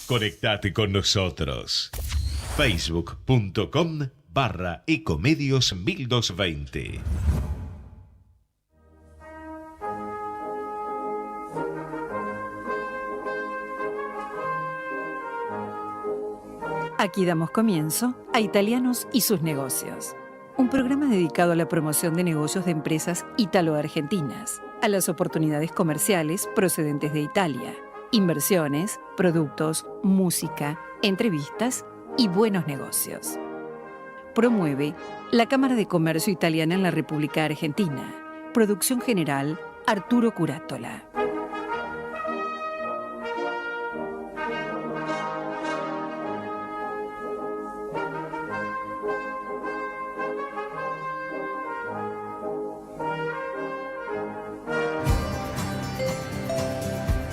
Conectate con nosotros. Facebook.com/Ecomedios 1220. Aquí damos comienzo a Italianos y sus negocios, un programa dedicado a la promoción de negocios de empresas italo-argentinas, a las oportunidades comerciales procedentes de Italia, inversiones, productos, música, entrevistas y buenos negocios. Promueve la Cámara de Comercio Italiana en la República Argentina. Producción general, Arturo Curátola.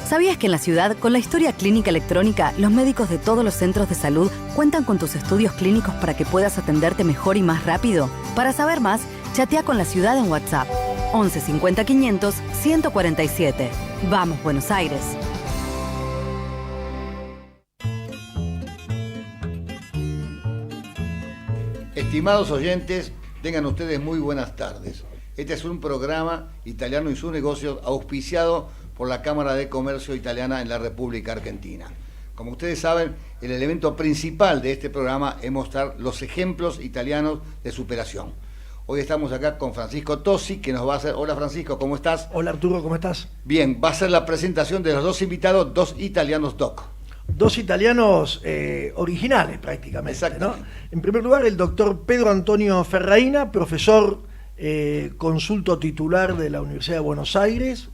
¿Sabías que en la ciudad, con la historia clínica electrónica, los médicos de todos los centros de salud cuentan con tus estudios clínicos para que puedas atenderte mejor y más rápido? Para saber más, chatea con la ciudad en WhatsApp. 11 50 500 147. Vamos, Buenos Aires. Estimados oyentes, tengan ustedes muy buenas tardes. Este es un programa Italiano y sus negocios auspiciado por la Cámara de Comercio Italiana en la República Argentina. Como ustedes saben, el elemento principal de este programa es mostrar los ejemplos italianos de superación. Hoy estamos acá con Francisco Tosi, que nos va a hacer... Hola Francisco, ¿cómo estás? Hola Arturo, ¿cómo estás? Bien, va a ser la presentación de los dos invitados, dos italianos doc. Dos italianos originales prácticamente, ¿no? En primer lugar, el doctor Pedro Antonio Ferraina, profesor consulto titular de la Universidad de Buenos Aires,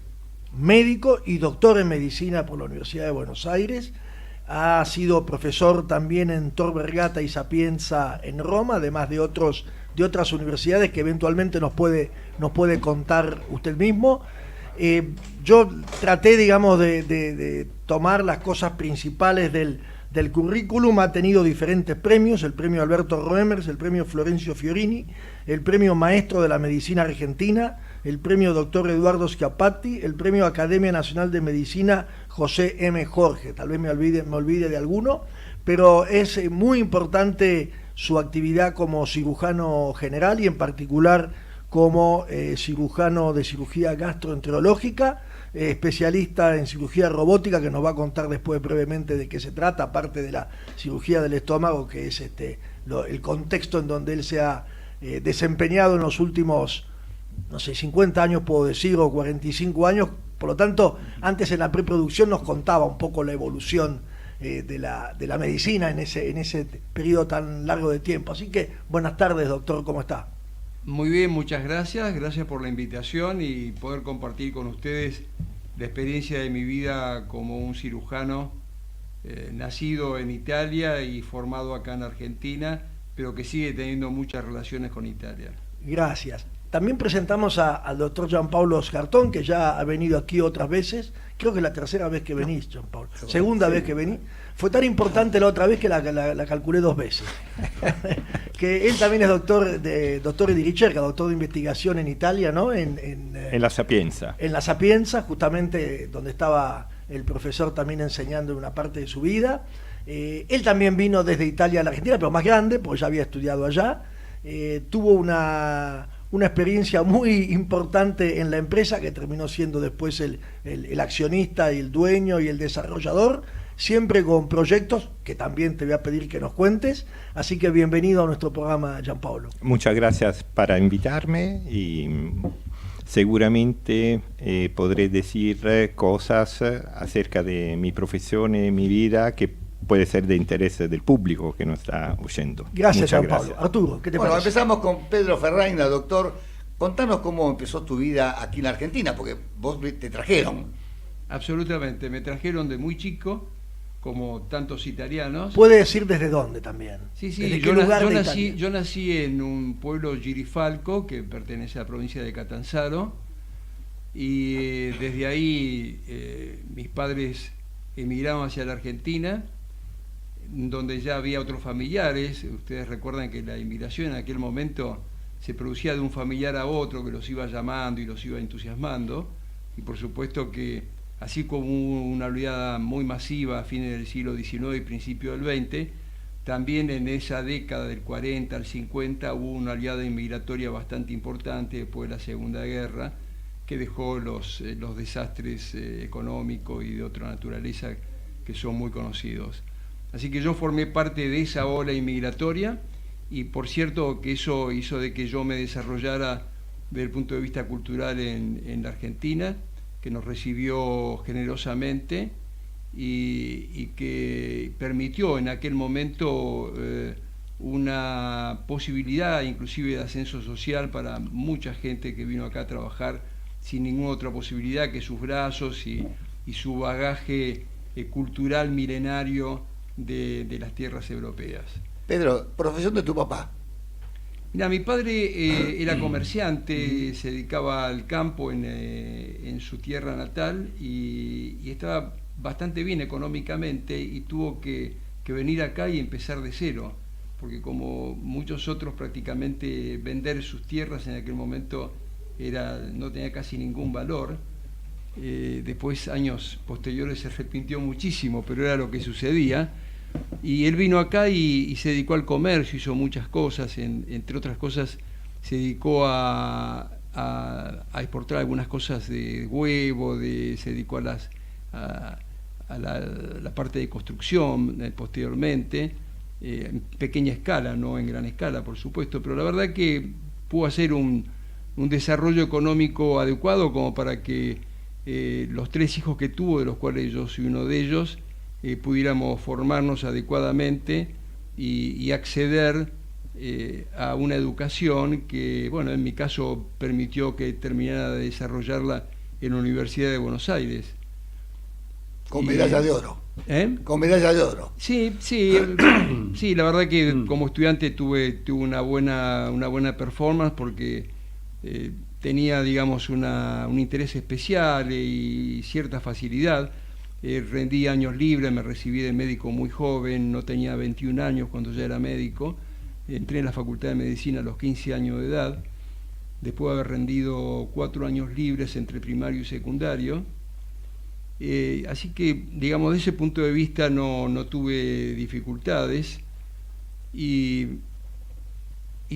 médico y doctor en medicina por la Universidad de Buenos Aires. Ha sido profesor también en Tor Vergata y Sapienza en Roma, además de otras universidades que eventualmente nos puede contar usted mismo. Yo traté, digamos, de tomar las cosas principales del currículum. Ha tenido diferentes premios: el premio Alberto Roemers, el premio Florencio Fiorini, el premio Maestro de la Medicina Argentina, el premio Dr. Eduardo Schiappatti, el premio Academia Nacional de Medicina José M. Jorge. Tal vez me olvide de alguno, pero es muy importante su actividad como cirujano general y en particular como cirujano de cirugía gastroenterológica, especialista en cirugía robótica, que nos va a contar después brevemente de qué se trata, aparte de la cirugía del estómago, que es el contexto en donde él se ha desempeñado en los últimos, no sé, 50 años puedo decir, o 45 años. Por lo tanto, antes en la preproducción nos contaba un poco la evolución de la medicina en ese periodo tan largo de tiempo. Así que, buenas tardes, doctor, ¿cómo está? Muy bien, muchas gracias. Gracias por la invitación y poder compartir con ustedes la experiencia de mi vida como un cirujano nacido en Italia y formado acá en Argentina, pero que sigue teniendo muchas relaciones con Italia. Gracias. También presentamos al doctor Gianpaolo Scartón, que ya ha venido aquí otras veces. Creo que es la tercera vez que venís, Gianpaolo. Segunda vez que venís. Fue tan importante la otra vez que la calculé 2 veces. Que él también es doctor di ricerca, doctor de investigación en Italia, ¿no? En la Sapienza. En la Sapienza, justamente donde estaba el profesor también enseñando una parte de su vida. Él también vino desde Italia a la Argentina, pero más grande, porque ya había estudiado allá. Tuvo una experiencia muy importante en la empresa, que terminó siendo después el accionista y el dueño y el desarrollador, siempre con proyectos que también te voy a pedir que nos cuentes. Así que bienvenido a nuestro programa, Gianpaolo. Muchas gracias por invitarme y seguramente podré decir cosas acerca de mi profesión y mi vida que puede ser de interés del público que nos está oyendo. Gracias, Gianpaolo. Arturo, ¿qué te parece? Bueno, empezamos con Pedro Ferraina, doctor. Contanos cómo empezó tu vida aquí en la Argentina, porque vos te trajeron. Absolutamente, me trajeron de muy chico, como tantos italianos. ¿Puede decir desde dónde también? Sí, ¿Desde qué lugar de Italia? Yo nací en un pueblo Girifalco, que pertenece a la provincia de Catanzaro, y desde ahí mis padres emigraron hacia la Argentina, donde ya había otros familiares. Ustedes recuerdan que la inmigración en aquel momento se producía de un familiar a otro que los iba llamando y los iba entusiasmando, y por supuesto que así como hubo una oleada muy masiva a fines del siglo XIX y principio del XX, también en esa década del 40 al 50 hubo una oleada inmigratoria bastante importante después de la Segunda Guerra, que dejó los desastres económicos y de otra naturaleza que son muy conocidos. Así que yo formé parte de esa ola inmigratoria, y por cierto que eso hizo de que yo me desarrollara desde el punto de vista cultural en la Argentina, que nos recibió generosamente y que permitió en aquel momento una posibilidad inclusive de ascenso social para mucha gente que vino acá a trabajar sin ninguna otra posibilidad que sus brazos y su bagaje cultural milenario de las tierras europeas. Pedro, profesión de tu papá. Mira, mi padre era comerciante, se dedicaba al campo en su tierra natal y estaba bastante bien económicamente, y tuvo que venir acá y empezar de cero, porque como muchos otros prácticamente vender sus tierras en aquel momento no tenía casi ningún valor. Después, años posteriores, se arrepintió muchísimo, pero era lo que sucedía. Y él vino acá y se dedicó al comercio, hizo muchas cosas, entre otras cosas se dedicó a exportar algunas cosas de huevo, se dedicó a la parte de construcción posteriormente, en pequeña escala, no en gran escala por supuesto, pero la verdad que pudo hacer un desarrollo económico adecuado como para que los 3 hijos que tuvo, de los cuales yo soy uno de ellos, pudiéramos formarnos adecuadamente y acceder a una educación que, bueno, en mi caso permitió que terminara de desarrollarla en la Universidad de Buenos Aires. Con medalla de oro. ¿Eh? Con medalla de oro. Sí, la verdad que como estudiante tuve una buena performance, porque tenía, digamos, un interés especial y cierta facilidad. Rendí años libres, me recibí de médico muy joven, no tenía 21 años cuando ya era médico. Entré en la Facultad de Medicina a los 15 años de edad, después de haber rendido 4 años libres entre primario y secundario. Así que, digamos, desde ese punto de vista no tuve dificultades, y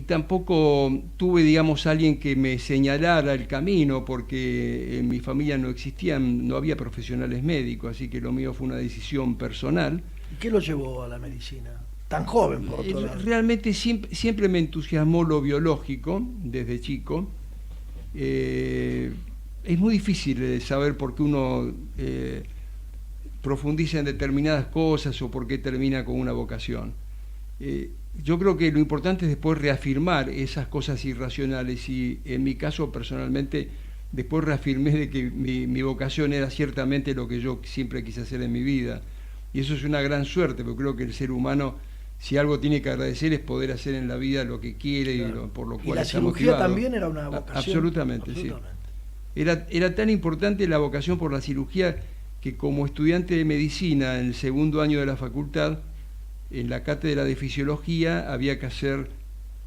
tampoco tuve, digamos, alguien que me señalara el camino, porque en mi familia no había profesionales médicos, así que lo mío fue una decisión personal. ¿Y qué lo llevó a la medicina? Tan joven, por otro lado. Realmente siempre me entusiasmó lo biológico desde chico. Es muy difícil saber por qué uno profundiza en determinadas cosas o por qué termina con una vocación. Yo creo que lo importante es después reafirmar esas cosas irracionales, y en mi caso personalmente después reafirmé de que mi vocación era ciertamente lo que yo siempre quise hacer en mi vida, y eso es una gran suerte, porque creo que el ser humano, si algo tiene que agradecer, es poder hacer en la vida lo que quiere, claro, y por lo cual está motivado. ¿Y la cirugía también era una vocación? Absolutamente, sí. Era tan importante la vocación por la cirugía que, como estudiante de medicina en el 2.º año de la facultad, en la cátedra de fisiología había que hacer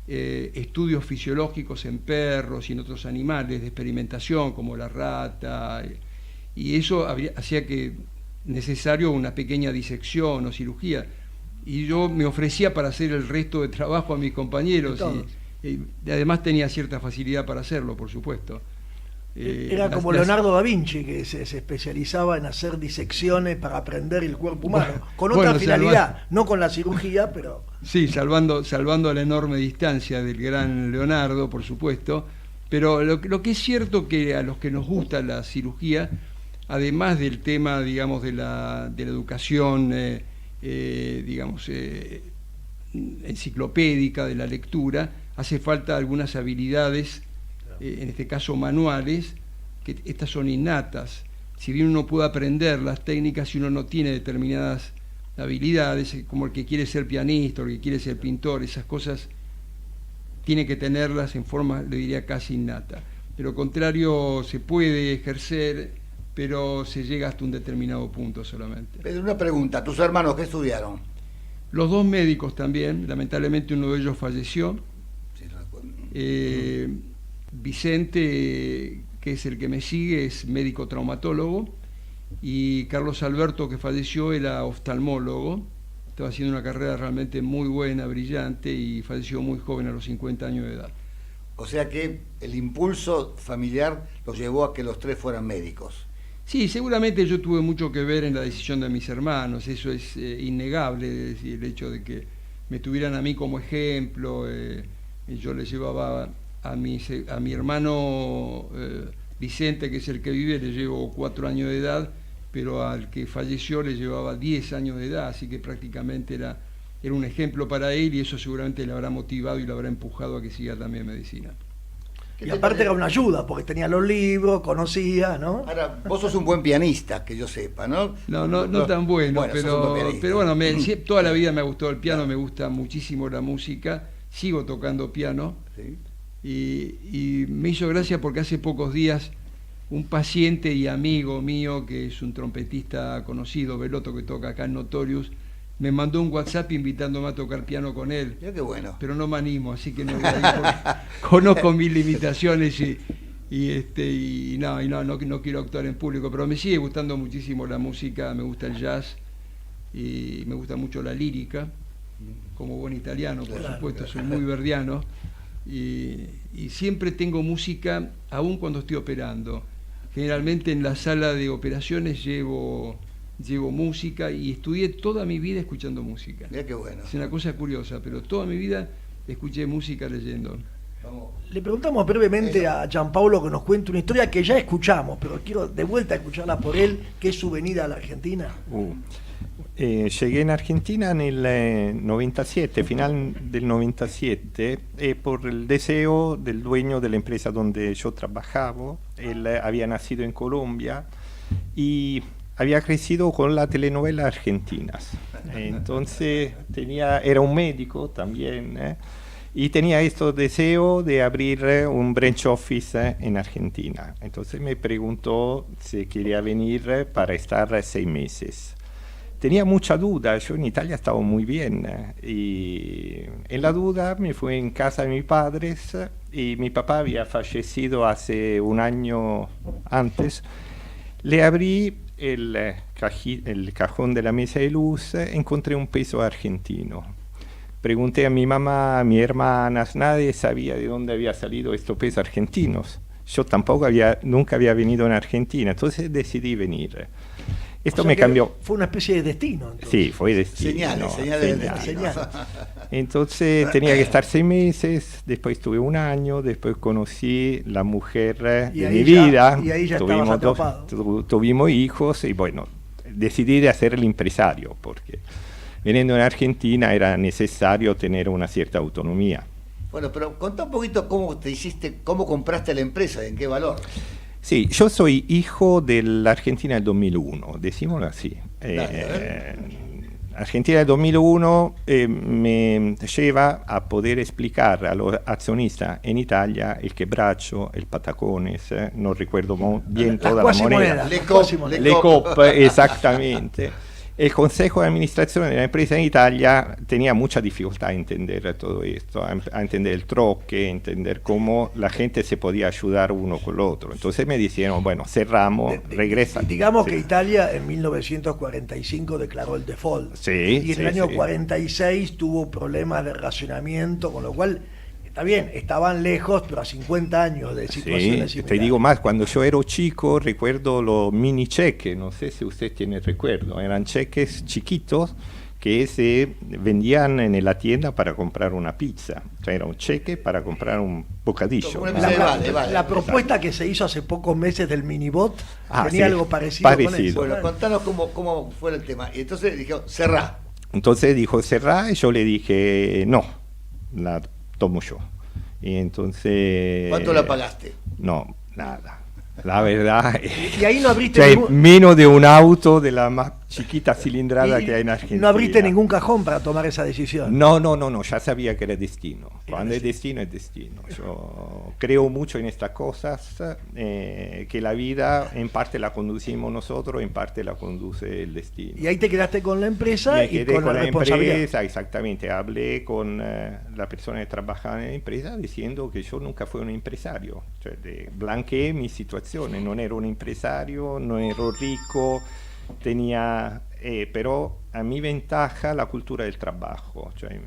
estudios fisiológicos en perros y en otros animales de experimentación como la rata, y eso hacía que necesario una pequeña disección o cirugía, y yo me ofrecía para hacer el resto de trabajo a mis compañeros, y además tenía cierta facilidad para hacerlo, por supuesto. Era como Leonardo da Vinci, que se especializaba en hacer disecciones para aprender el cuerpo humano, con otra finalidad, no con la cirugía, pero... Sí, salvando la enorme distancia del gran Leonardo, por supuesto, pero lo que es cierto que a los que nos gusta la cirugía, además del tema, digamos, de la educación, digamos, enciclopédica, de la lectura, hace falta algunas habilidades, en este caso manuales, que estas son innatas. Si bien uno puede aprender las técnicas, si uno no tiene determinadas habilidades, como el que quiere ser pianista o el que quiere ser pintor, esas cosas tiene que tenerlas en forma, le diría, casi innata. De lo contrario, se puede ejercer, pero se llega hasta un determinado punto solamente. Pero una pregunta, ¿tus hermanos qué estudiaron? Los 2 médicos también, lamentablemente uno de ellos falleció. Vicente, que es el que me sigue, es médico traumatólogo, y Carlos Alberto, que falleció, era oftalmólogo, estaba haciendo una carrera realmente muy buena, brillante, y falleció muy joven, a los 50 años de edad. O sea que el impulso familiar los llevó a que los tres fueran médicos. Sí, seguramente yo tuve mucho que ver en la decisión de mis hermanos, eso es innegable, es decir, el hecho de que me tuvieran a mí como ejemplo. Yo le llevaba a mi hermano Vicente, que es el que vive, le llevo 4 años de edad, pero al que falleció le llevaba 10 años de edad, así que prácticamente era un ejemplo para él, y eso seguramente le habrá motivado y le habrá empujado a que siga también medicina. Y aparte era una ayuda, porque tenía los libros, conocía, ¿no? Ahora, vos sos un buen pianista, que yo sepa, ¿no? No tan bueno, pero bueno, toda la vida me ha gustado el piano, me gusta muchísimo la música, sigo tocando piano, ¿sí? y me hizo gracia porque hace pocos días un paciente y amigo mío, que es un trompetista conocido, Belotto, que toca acá en Notorious, me mandó un WhatsApp invitándome a tocar piano con él. Mira qué bueno. Pero no me animo, así que no voy a ir porque conozco mis limitaciones y no quiero actuar en público, pero me sigue gustando muchísimo la música, me gusta el jazz y me gusta mucho la lírica, como buen italiano, por supuesto, soy muy verdiano, y siempre tengo música, aún cuando estoy operando. Generalmente en la sala de operaciones llevo música, y estudié toda mi vida escuchando música. Mira qué bueno. Es una cosa curiosa, pero toda mi vida escuché música leyendo. Le preguntamos brevemente a Gianpaolo que nos cuente una historia que ya escuchamos, pero quiero de vuelta escucharla por él, que es su venida a la Argentina. Llegué en Argentina en el 97, final del 97, por el deseo del dueño de la empresa donde yo trabajaba. Él había nacido en Colombia y había crecido con las telenovelas argentinas. Entonces era un médico también, y tenía este deseo de abrir un branch office en Argentina. Entonces me preguntó si quería venir para estar 6 meses. Tenía mucha duda, yo en Italia estaba muy bien, y en la duda me fui en casa de mis padres, y mi papá había fallecido hace un año antes. Le abrí el cajón de la mesa de luz, encontré un peso argentino. Pregunté a mi mamá, a mis hermanas, nadie sabía de dónde había salido estos pesos argentinos. Yo tampoco nunca había venido en Argentina, entonces decidí venir. Esto me cambió. Fue una especie de destino. Entonces. Sí, fue destino. Señales del destino. Entonces tenía que estar 6 meses, después estuve 1 año, después conocí la mujer de mi vida. Y ahí ya tuvimos hijos, y bueno, decidí de hacer el empresario, porque viniendo en Argentina era necesario tener una cierta autonomía. Bueno, pero contá un poquito cómo compraste la empresa, en qué valor. Sí, yo soy hijo de la Argentina del 2001, decímoslo así. Argentina del 2001 me lleva a poder explicar a los accionistas en Italia el quebracho, el patacones, no recuerdo bien toda la moneda. Le Coop, exactamente. El consejo de administración de la empresa en Italia tenía mucha dificultad a entender todo esto, a entender el troque, a entender cómo la gente se podía ayudar uno con el otro. Entonces me dijeron, bueno, cerramos, regresa. Digamos que Italia en 1945 declaró el default. Sí, y en el año 46 tuvo problemas de racionamiento, con lo cual... Está bien, estaban lejos, pero a 50 años de situaciones similares. Te digo más, cuando yo era chico recuerdo los mini cheques, no sé si usted tiene recuerdo, eran cheques chiquitos que se vendían en la tienda para comprar una pizza. O sea, era un cheque para comprar un bocadillo. La propuesta que se hizo hace pocos meses del minibot tenía algo parecido con eso. Bueno, contanos cómo fue el tema. Y entonces dijo, cerrá. Entonces dijo, cerrá, y yo le dije, no, la tomo yo. Y entonces... ¿Cuánto la pagaste? No, nada. La verdad... Y ahí no abriste menos de un auto de la más chiquita cilindrada Y que hay en Argentina. no abriste ningún cajón para tomar esa decisión. No, ya sabía que era destino. Era Cuando es destino, es destino. Yo creo mucho en estas cosas, que la vida en parte la conducimos nosotros, en parte la conduce el destino. Y ahí te quedaste con la empresa Me y quedé con la responsabilidad. empresa, exactamente. Hablé con la persona que trabajaba en la empresa diciendo que yo nunca fui un empresario. Cioè, blanqueé mi situazione, non ero un empresario, non ero rico, tenía, pero a mi ventaja la cultura del trabajo. Cioè,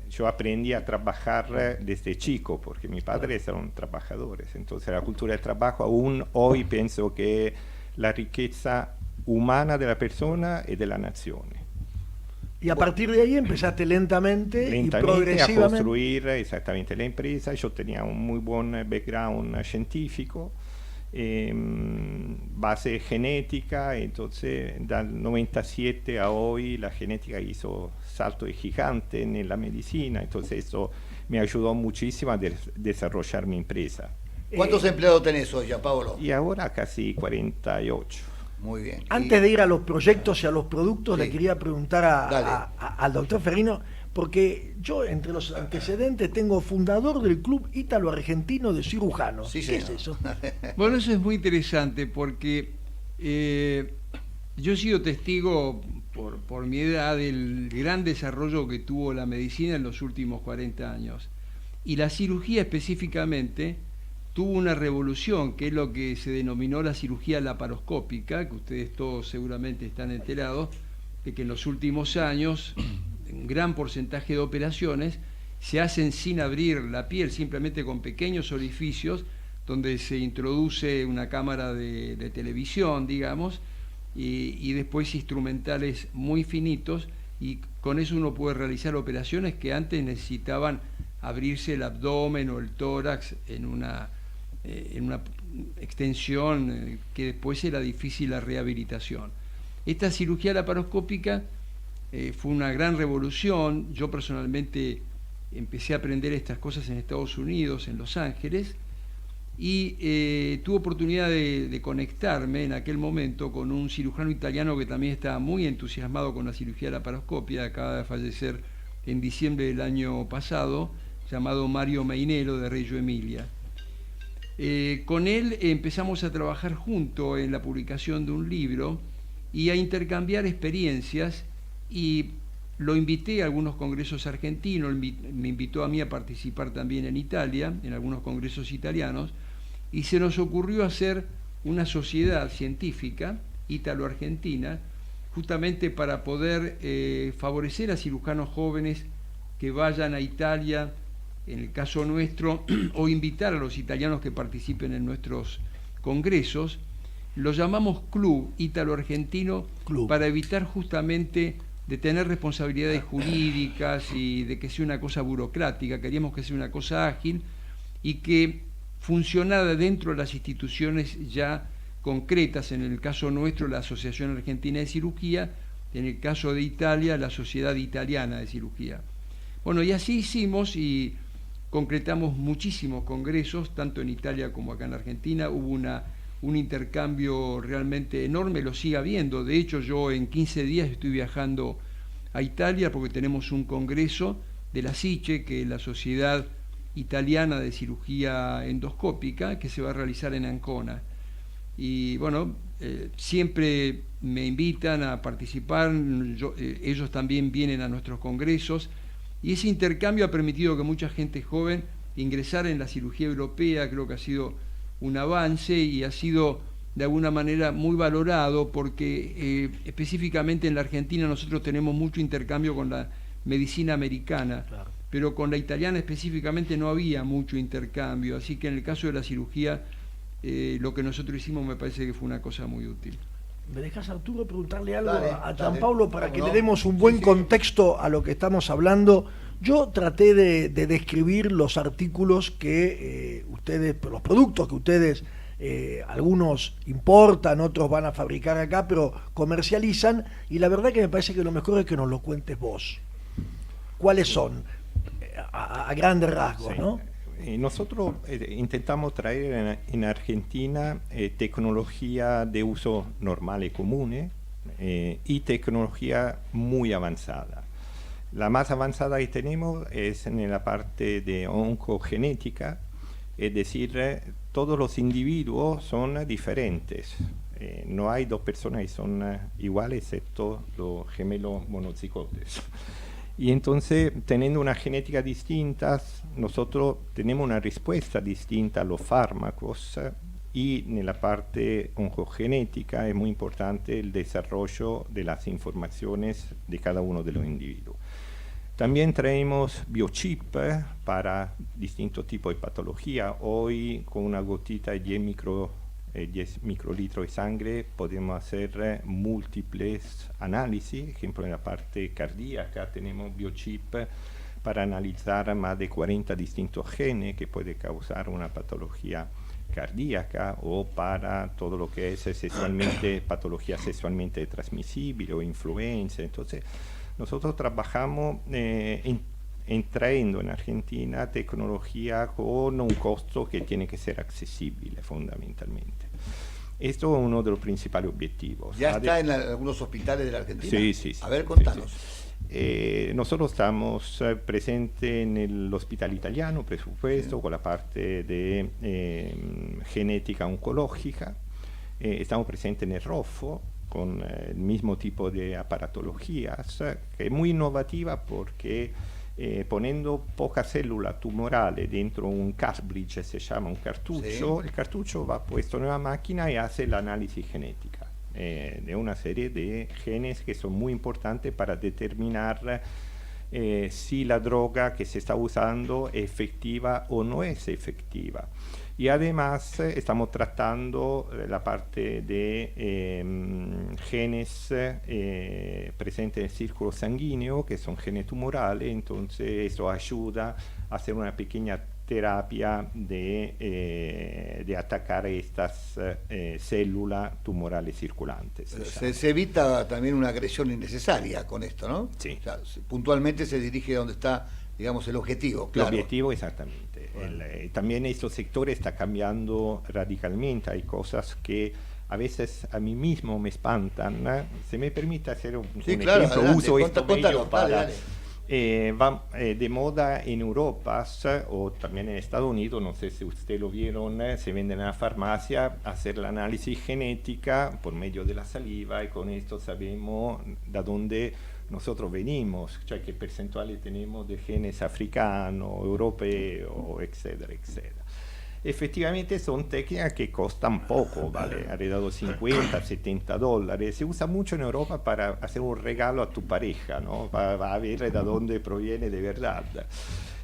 yo aprendí a trabajar desde chico porque mis padres eran trabajadores. Entonces la cultura del trabajo aún hoy pienso que la riqueza humana de la persona y de la nazione. Y a partir de ahí empezaste lentamente y A progresivamente. construir exactamente la empresa. Yo tenía un muy buen background científico, base genética, entonces dal 97 a hoy la genética hizo salto de gigante en la medicina, entonces eso me ayudó muchísimo a desarrollar mi empresa. ¿Cuántos empleados tenés hoy, ya, Pablo? Y ahora casi 48. Muy bien. Antes de ir a los proyectos y a los productos, Sí. le quería preguntar al doctor Ferraino, porque yo entre los antecedentes tengo fundador del Club Ítalo-Argentino de Cirujanos. Sí, ¿Qué es señor. eso? Bueno, eso es muy interesante porque yo he sido testigo por mi edad del gran desarrollo que tuvo la medicina en los últimos 40 años. Y la cirugía específicamente tuvo una revolución, que es lo que se denominó la cirugía laparoscópica, que ustedes todos seguramente están enterados, de que en los últimos años un gran porcentaje de operaciones se hacen sin abrir la piel, simplemente con pequeños orificios, donde se introduce una cámara de televisión, digamos, y después instrumentales muy finitos, y con eso uno puede realizar operaciones que antes necesitaban abrirse el abdomen o el tórax en una extensión que después era difícil la rehabilitación. Esta cirugía laparoscópica fue una gran revolución. Yo personalmente empecé a aprender estas cosas en Estados Unidos, en Los Ángeles, y tuve oportunidad de conectarme en aquel momento con un cirujano italiano que también estaba muy entusiasmado con la cirugía laparoscópica, acaba de fallecer en diciembre del año pasado, llamado Mario Mainello de Reggio Emilia. Con él empezamos a trabajar junto en la publicación de un libro y a intercambiar experiencias, y lo invité a algunos congresos argentinos, me invitó a mí a participar también en Italia, en algunos congresos italianos, y se nos ocurrió hacer una sociedad científica ítalo-argentina, justamente para poder favorecer a cirujanos jóvenes que vayan a Italia, en el caso nuestro, o invitar a los italianos que participen en nuestros congresos. Lo llamamos Club Ítalo-Argentino para evitar justamente de tener responsabilidades jurídicas y de que sea una cosa burocrática. Queríamos que sea una cosa ágil y que funcionara dentro de las instituciones ya concretas, en el caso nuestro la Asociación Argentina de Cirugía, en el caso de Italia la Sociedad Italiana de Cirugía. Bueno, y así hicimos y concretamos muchísimos congresos, tanto en Italia como acá en Argentina. Hubo un intercambio realmente enorme, lo sigue habiendo. De hecho, yo en 15 días estoy viajando a Italia porque tenemos un congreso de la SICE, que es la Sociedad Italiana de Cirugía Endoscópica, que se va a realizar en Ancona. Y bueno, siempre me invitan a participar, ellos también vienen a nuestros congresos, y ese intercambio ha permitido que mucha gente joven ingresara en la cirugía europea. Creo que ha sido un avance y ha sido de alguna manera muy valorado porque específicamente en la Argentina nosotros tenemos mucho intercambio con la medicina americana, claro, pero con la italiana específicamente no había mucho intercambio, así que en el caso de la cirugía lo que nosotros hicimos me parece que fue una cosa muy útil. ¿Me dejas, Arturo, preguntarle algo a dale. Gianpaolo para que le demos un buen contexto a lo que estamos hablando? Yo traté de describir los artículos que ustedes, los productos que ustedes, algunos importan, otros van a fabricar acá, pero comercializan, y la verdad que me parece que lo mejor es que nos lo cuentes vos. ¿Cuáles son? A grandes rasgos, sí, ¿no? Nosotros intentamos traer en Argentina tecnología de uso normal y común, y tecnología muy avanzada. La más avanzada que tenemos es en la parte de oncogenética, es decir, todos los individuos son diferentes. No hay dos personas que son iguales excepto los gemelos monocigotes. Y entonces, teniendo una genética distinta, nosotros tenemos una respuesta distinta a los fármacos, y en la parte oncogenética es muy importante el desarrollo de las informaciones de cada uno de los individuos. También traemos biochip para distintos tipos de patología. Hoy, con una gotita de 10 microlitros de sangre, podemos hacer múltiples análisis. Por ejemplo, en la parte cardíaca tenemos biochip para analizar más de 40 distintos genes que pueden causar una patología cardíaca, o para todo lo que es patología sexualmente transmisible o influenza. Entonces, nosotros trabajamos trayendo en Argentina tecnología con un costo que tiene que ser accesible fundamentalmente. Esto es uno de los principales objetivos. ¿Ya está en algunos hospitales de la Argentina? Sí. A ver, contanos. Sí. Nosotros estamos presentes en el Hospital Italiano, por supuesto, con la parte de genética oncológica. Estamos presentes en el ROFO, con el mismo tipo de aparatologías, que es muy innovativa porque poniendo pocas células tumorales dentro un cartridge, se llama un cartucho, el cartucho va puesto en una máquina y hace el análisis genética de una serie de genes que son muy importantes para determinar si la droga que se está usando es efectiva o no es efectiva. Y además estamos tratando la parte de genes presentes en el círculo sanguíneo, que son genes tumorales. Entonces eso ayuda a hacer una pequeña terapia de atacar estas células tumorales circulantes. Se evita también una agresión innecesaria con esto, ¿no? Sí. O sea, puntualmente se dirige a donde está, digamos, el objetivo. Claro. El objetivo, exactamente. Bueno. También estos sectores está cambiando radicalmente. Hay cosas que a veces a mí mismo me espantan. Se me permite hacer un ejemplo. Adelante. Uso esto medio para... Dale. Va de moda en Europa o también en Estados Unidos, no sé si ustedes lo vieron, se vende en la farmacia, hacer la análisis genética por medio de la saliva, y con esto sabemos de dónde nosotros venimos, cioè qué percentuales tenemos de genes africanos, europeos, etcétera, etcétera. Efectivamente son técnicas que costan poco, ¿vale? Alrededor de 50, 70 dólares. Se usa mucho en Europa para hacer un regalo a tu pareja, ¿no? Para ver de dónde proviene de verdad.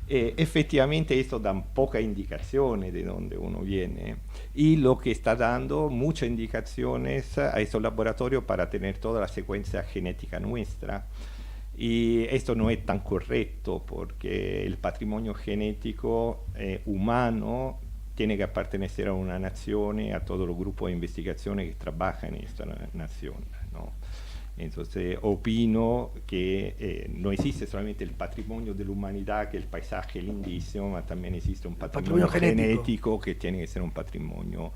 Efectivamente esto da poca indicaciones de dónde uno viene, y lo que está dando muchas indicaciones a estos laboratorios para tener toda la secuencia genética nuestra. Y esto no es tan correcto porque el patrimonio genético humano tiene que pertenecer a una nación, a todos los grupos de investigación que trabajan en esta nación, ¿no? Entonces opino que no existe solamente el patrimonio de la humanidad, que es el paisaje lindísimo, pero también existe un patrimonio genético que tiene que ser un patrimonio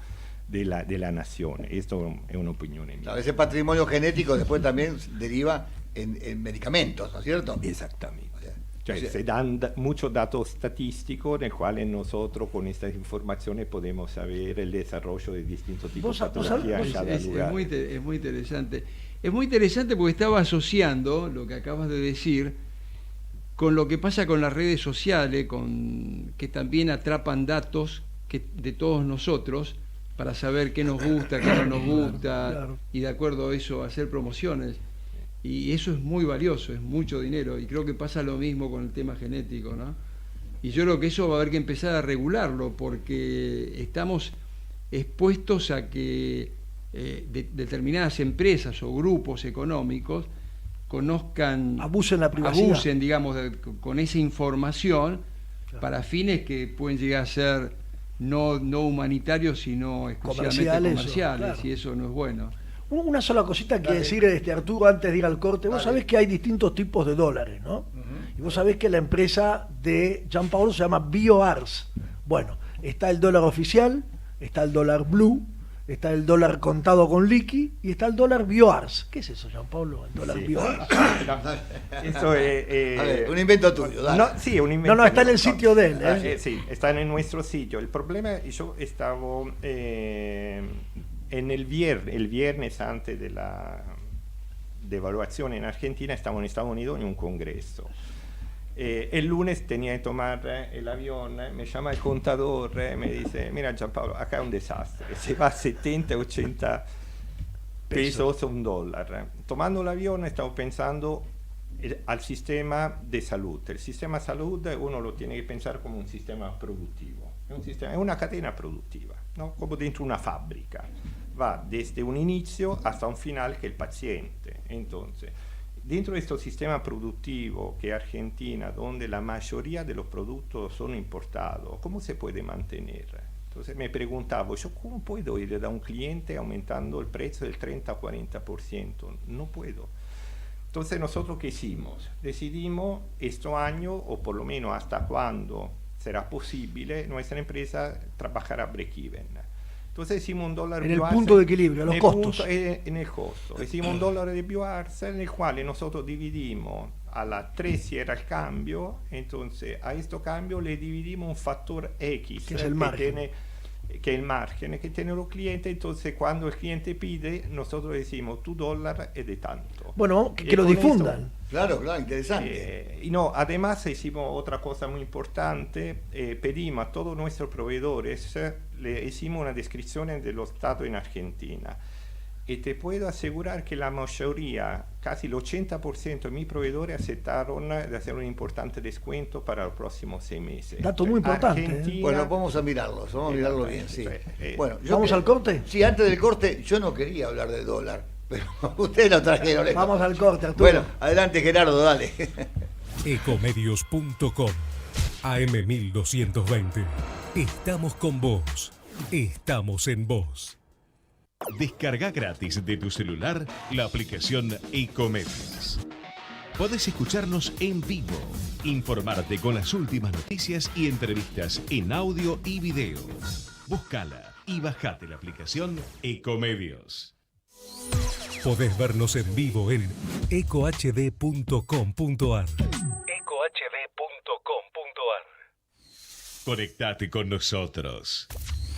de la nación. Esto es una opinión mía. Claro, ese patrimonio genético después también deriva en medicamentos, ¿no es cierto? Exactamente. Se dan muchos datos estadísticos en los cuales nosotros con estas informaciones podemos saber el desarrollo de distintos tipos de patologías en cada lugar. Es muy interesante. Es muy interesante porque estaba asociando lo que acabas de decir con lo que pasa con las redes sociales, que también atrapan datos de todos nosotros para saber qué nos gusta, qué no nos gusta, claro. Y de acuerdo a eso hacer promociones. Y eso es muy valioso, es mucho dinero, y creo que pasa lo mismo con el tema genético, ¿no? Y yo creo que eso va a haber que empezar a regularlo, porque estamos expuestos a que determinadas empresas o grupos económicos abusen, digamos, con esa información, claro, para fines que pueden llegar a ser no humanitarios, sino exclusivamente comerciales, claro. Y eso no es bueno. Una sola cosita que decir, Arturo, antes de ir al corte. Vos sabés que hay distintos tipos de dólares, ¿no? Y vos sabés que la empresa de Gianpaolo se llama BioArs. Bueno, está el dólar oficial, está el dólar blue, está el dólar contado con liqui y está el dólar BioArs. ¿Qué es eso, Gianpaolo? El dólar BioArs. Eso es, A ver, un invento tuyo, dale. No, sí, un invento No, está en mío. el sitio de él. Sí, está en nuestro sitio. El problema es que yo estaba en el viernes antes de la devaluación en Argentina, estaba en Estados Unidos en un congreso. El lunes tenía que tomar el avión, me llama el contador, me dice, mira Gianpaolo, acá es un desastre, se va a 70, 80 pesos un dólar. Tomando el avión estaba pensando al sistema de salud. El sistema de salud uno lo tiene que pensar como un sistema productivo, es una cadena productiva, ¿no? Como dentro de una fábrica. Va desde un inicio hasta un final que es el paciente. Entonces, dentro de este sistema productivo que es Argentina, donde la mayoría de los productos son importados, ¿cómo se puede mantener? Entonces me preguntaba, ¿yo cómo puedo ir a un cliente aumentando el precio del 30-40%? No puedo. Entonces nosotros ¿qué hicimos? Decidimos este año, o por lo menos hasta cuando será posible, nuestra empresa trabajará break-even. Entonces hicimos un dólar En el BioArce, punto de equilibrio, los costos. en el costo. Hicimos un dólar de BioArce en el cual nosotros dividimos a la 3 si era el cambio, entonces a este cambio le dividimos un factor X, que es el margen. Que es el margen que tiene los clientes. Entonces cuando el cliente pide, nosotros decimos tu dólar es de tanto. Bueno, que Y lo con difundan. esto, Claro, interesante. y no, además hicimos otra cosa muy importante, pedimos a todos nuestros proveedores, le hicimos una descripción de los estados en Argentina. Y te puedo asegurar que la mayoría, casi el 80% de mis proveedores aceptaron de hacer un importante descuento para los próximos 6 meses. Dato muy importante, Argentina, Bueno, vamos a mirarlo bien, sí. Bueno, ¿Vamos al corte? Sí, antes del corte, yo no quería hablar del dólar, pero ustedes lo trajeron. esto. Vamos al corte, Arturo. Bueno, adelante Gerardo, dale. Ecomedios.com AM1220. Estamos con vos. Estamos en vos. Descarga gratis de tu celular la aplicación Ecomedios. Podés escucharnos en vivo, informarte con las últimas noticias y entrevistas en audio y video. Búscala y bajate la aplicación Ecomedios. Podés vernos en vivo en ecohd.com.ar. Conectate con nosotros.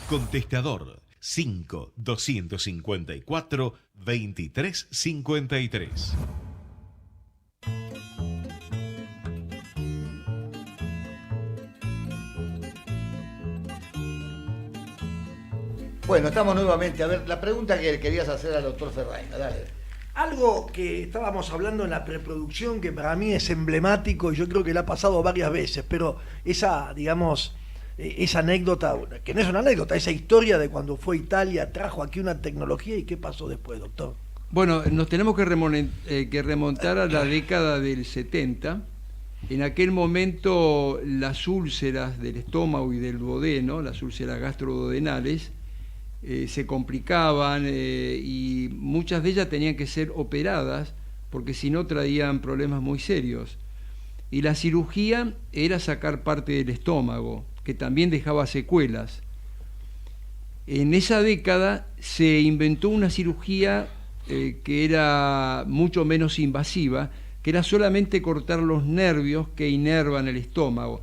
Contestador 5 254 2353. Bueno, estamos nuevamente. A ver, la pregunta que querías hacer al doctor Ferraina, dale. Algo que estábamos hablando en la preproducción que para mí es emblemático y yo creo que le ha pasado varias veces, pero esa, digamos, esa anécdota, que no es una anécdota, esa historia de cuando fue a Italia, trajo aquí una tecnología y qué pasó después, doctor. Bueno, nos tenemos que remontar a la década del 70. En aquel momento las úlceras del estómago y del duodeno, las úlceras gastroduodenales, se complicaban y muchas de ellas tenían que ser operadas porque si no traían problemas muy serios. Y la cirugía era sacar parte del estómago, que también dejaba secuelas. En esa década se inventó una cirugía que era mucho menos invasiva, que era solamente cortar los nervios que inervan el estómago.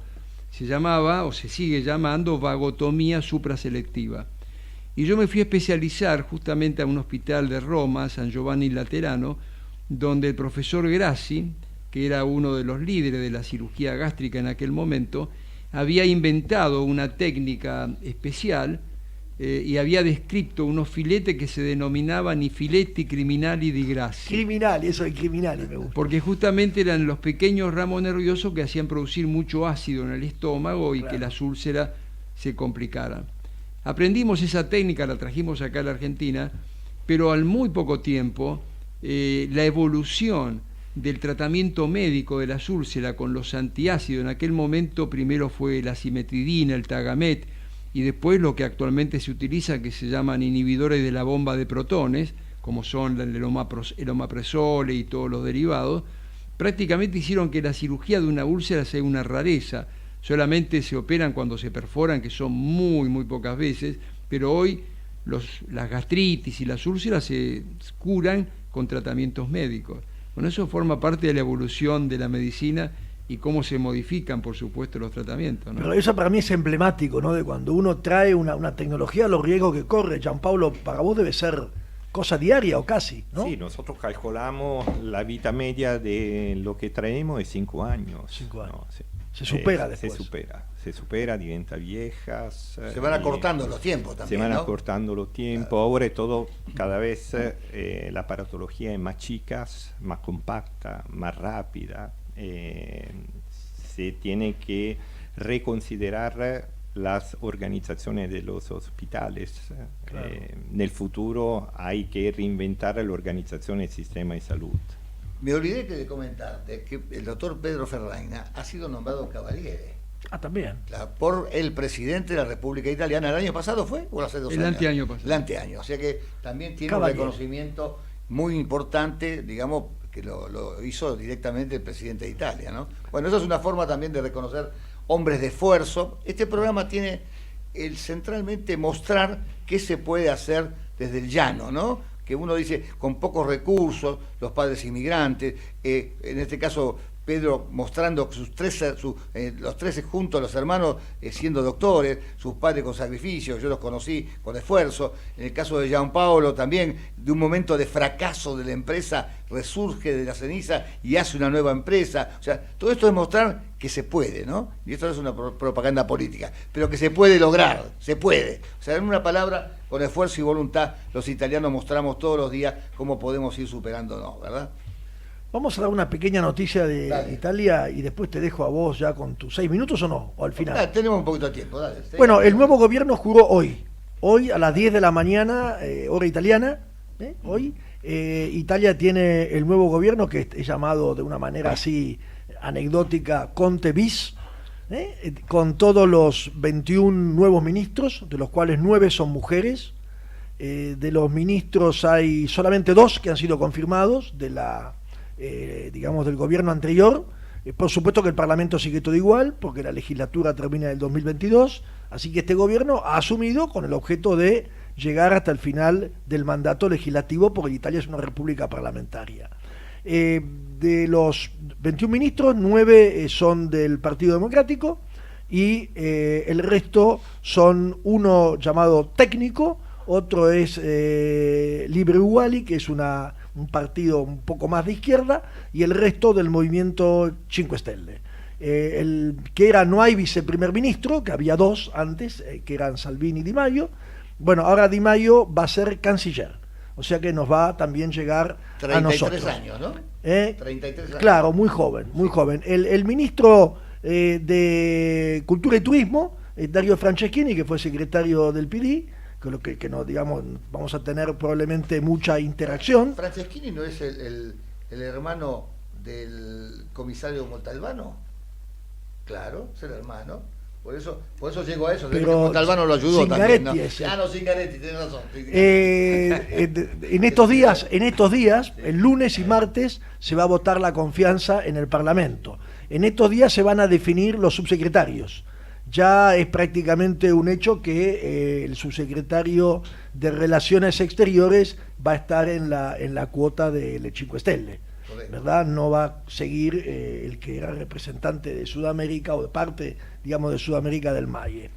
Se llamaba, o se sigue llamando, vagotomía supraselectiva. Y yo me fui a especializar justamente a un hospital de Roma, San Giovanni Laterano, donde el profesor Grassi, que era uno de los líderes de la cirugía gástrica en aquel momento, había inventado una técnica especial y había descrito unos filetes que se denominaban i filetti criminali di Grassi. Criminali, eso de criminali me gusta. Porque justamente eran los pequeños ramos nerviosos que hacían producir mucho ácido en el estómago y que las úlceras se complicaran. Aprendimos esa técnica, la trajimos acá a la Argentina, pero al muy poco tiempo la evolución del tratamiento médico de las úlceras con los antiácidos, en aquel momento primero fue la cimetidina, el Tagamet, y después lo que actualmente se utiliza, que se llaman inhibidores de la bomba de protones, como son el omeprazole y todos los derivados, prácticamente hicieron que la cirugía de una úlcera sea una rareza. Solamente se operan cuando se perforan, que son muy, muy pocas veces, pero hoy las gastritis y las úlceras se curan con tratamientos médicos. Bueno, eso forma parte de la evolución de la medicina y cómo se modifican, por supuesto, los tratamientos, ¿no? Pero eso para mí es emblemático, ¿no? De cuando uno trae una tecnología, los riesgos que corre. Gianpaolo, para vos debe ser cosa diaria o casi, ¿no? Sí, nosotros calculamos la vida media de lo que traemos de 5 años. 5 años. ¿no? Sí. Se supera después. Se supera, diventa viejas. Se van acortando los tiempos también, Se van ¿no? acortando los tiempos. Claro. Ahora todo, cada vez la aparatología es más chicas, más compacta, más rápida. Se tiene que reconsiderar las organizaciones de los hospitales. Claro. En el futuro hay que reinventar la organización del sistema de salud. Me olvidé de comentarte que el doctor Pedro Ferraina ha sido nombrado Cavaliere. Ah, también. Por el presidente de la República Italiana. ¿El año pasado fue o hace 2 años? El anteaño pasado. El anteaño. O sea que también tiene Cavaliere. un reconocimiento muy importante, digamos, que lo hizo directamente el presidente de Italia, ¿no? Bueno, eso es una forma también de reconocer hombres de esfuerzo. Este programa tiene centralmente mostrar qué se puede hacer desde el llano, ¿no? Que uno dice, con pocos recursos, los padres inmigrantes, en este caso Pedro mostrando los 13 juntos, los hermanos siendo doctores, sus padres con sacrificio, yo los conocí con esfuerzo. En el caso de Gianpaolo también, de un momento de fracaso de la empresa, resurge de la ceniza y hace una nueva empresa. O sea, todo esto es mostrar que se puede, ¿no? Y esto no es una propaganda política, pero que se puede lograr, se puede. O sea, en una palabra, con esfuerzo y voluntad, los italianos mostramos todos los días cómo podemos ir superándonos, ¿verdad? Vamos a dar una pequeña noticia de Dale. Italia y después te dejo a vos ya con tus 6 minutos, ¿o no? ¿O al final? Dale, tenemos un poquito de tiempo, dale. Bueno, el nuevo gobierno juró hoy a las 10 de la mañana, hora italiana, hoy. Italia tiene el nuevo gobierno que es llamado de una manera así anecdótica Conte bis, con todos los 21 nuevos ministros, de los cuales 9 son mujeres. De los ministros hay solamente 2 que han sido confirmados digamos del gobierno anterior. Por supuesto que el Parlamento sigue todo igual, porque la legislatura termina en el 2022, así que este gobierno ha asumido con el objeto de llegar hasta el final del mandato legislativo, porque Italia es una república parlamentaria. De los 21 ministros, 9 son del Partido Democrático y el resto son uno llamado técnico, otro es Libre Uguali, que es un partido un poco más de izquierda, y el resto del movimiento Cinque Stelle. No hay viceprimer ministro, que había 2 antes, que eran Salvini y Di Maio. Bueno, ahora Di Maio va a ser canciller, o sea que nos va a también llegar a nosotros. 33 años, ¿no? 33 años. Claro, muy joven, muy joven. El ministro de Cultura y Turismo, Dario Franceschini, que fue secretario del PD, que no, digamos, vamos a tener probablemente mucha interacción. ¿Franceschini no es el hermano del comisario Montalbano? Claro, es el hermano. Por eso llegó a eso. Pero Montalbano lo ayudó Zingaretti también, ¿no? es el... Ah, no, Zingaretti, tenés razón. En estos días, el lunes y martes, se va a votar la confianza en el Parlamento. En estos días se van a definir los subsecretarios. Ya es prácticamente un hecho que el subsecretario de Relaciones Exteriores va a estar en la cuota de Le Cinque Stelle, ¿verdad? No va a seguir el que era representante de Sudamérica o de parte, digamos, de Sudamérica del MAIE.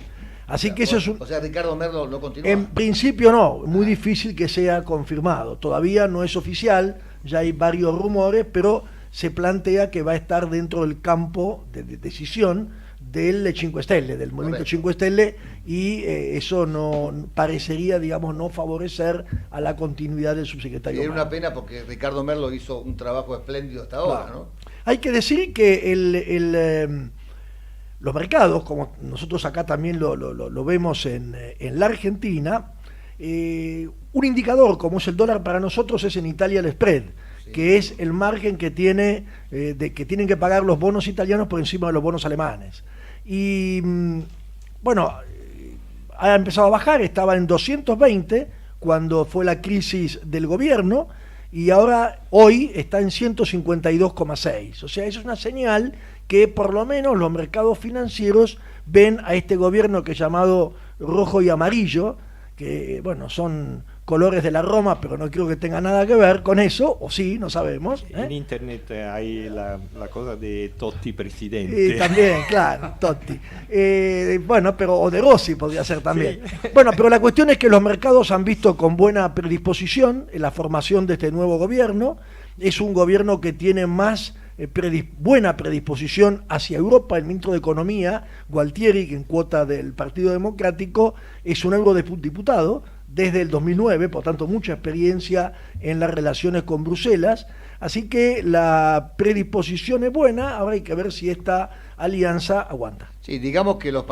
Así que eso es O sea, Ricardo Merlo no continúa. En principio no, muy difícil que sea confirmado. Todavía no es oficial, ya hay varios rumores, pero se plantea que va a estar dentro del campo de decisión del Cinque Stelle, del movimiento Cinque Stelle, y eso no parecería, digamos, no favorecer a la continuidad del subsecretario. Y era una pena porque Ricardo Merlo hizo un trabajo espléndido hasta ahora, ¿no? Hay que decir que los mercados, como nosotros acá también lo vemos en la Argentina, un indicador como es el dólar para nosotros es en Italia el spread, que es el margen que tienen que pagar los bonos italianos por encima de los bonos alemanes. Y bueno, ha empezado a bajar, estaba en 220 cuando fue la crisis del gobierno, y ahora hoy está en 152,6. O sea, eso es una señal que por lo menos los mercados financieros ven a este gobierno que es llamado rojo y amarillo, que, bueno, son colores de la Roma, pero no creo que tenga nada que ver con eso, o sí, no sabemos. En internet hay la cosa de Totti presidente. También, claro, Totti. Bueno, pero o de Rossi podría ser también. Sí. Bueno, pero la cuestión es que los mercados han visto con buena predisposición en la formación de este nuevo gobierno. Es un gobierno que tiene más buena predisposición hacia Europa. El ministro de Economía, Gualtieri, que en cuota del Partido Democrático, es un eurodiputado desde el 2009, por tanto mucha experiencia en las relaciones con Bruselas, así que la predisposición es buena. Ahora hay que ver si esta alianza aguanta. Sí, digamos que los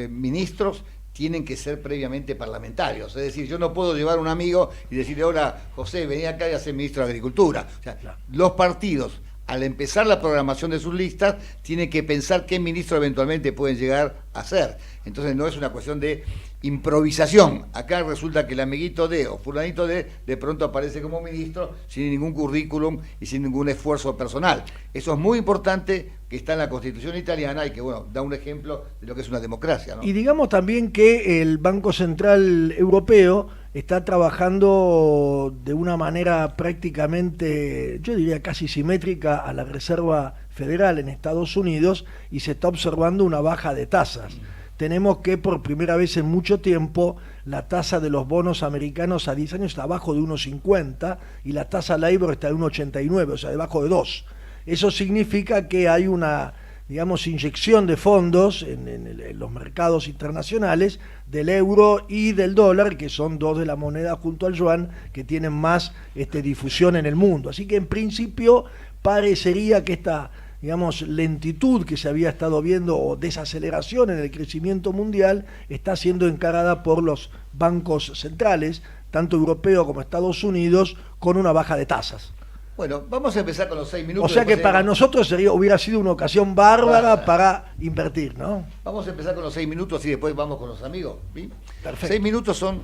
ministros tienen que ser previamente parlamentarios, es decir, yo no puedo llevar a un amigo y decirle, hola José, vení acá y ser ministro de Agricultura. O sea, claro, los partidos, al empezar la programación de sus listas, tienen que pensar qué ministro eventualmente pueden llegar a ser. Entonces no es una cuestión de improvisación. Acá resulta que el amiguito de o fulanito de pronto aparece como ministro sin ningún currículum y sin ningún esfuerzo personal. Eso es muy importante, que está en la Constitución italiana y que, bueno, da un ejemplo de lo que es una democracia, ¿no? Y digamos también que el Banco Central Europeo está trabajando de una manera prácticamente, yo diría casi simétrica a la Reserva Federal en Estados Unidos, y se está observando una baja de tasas. Tenemos que por primera vez en mucho tiempo la tasa de los bonos americanos a 10 años está abajo de 1,50 y la tasa LIBOR está de 1,89, o sea, debajo de 2. Eso significa que hay una, digamos, inyección de fondos en los mercados internacionales del euro y del dólar, que son dos de las monedas junto al yuan que tienen más difusión en el mundo. Así que en principio parecería que esta, digamos, lentitud que se había estado viendo o desaceleración en el crecimiento mundial está siendo encarada por los bancos centrales, tanto europeos como Estados Unidos, con una baja de tasas. Bueno, vamos a empezar con los 6 minutos. O sea que para nosotros hubiera sido una ocasión bárbara para invertir, ¿no? Vamos a empezar con los 6 minutos y después vamos con los amigos. ¿Sí? Perfecto. 6 minutos son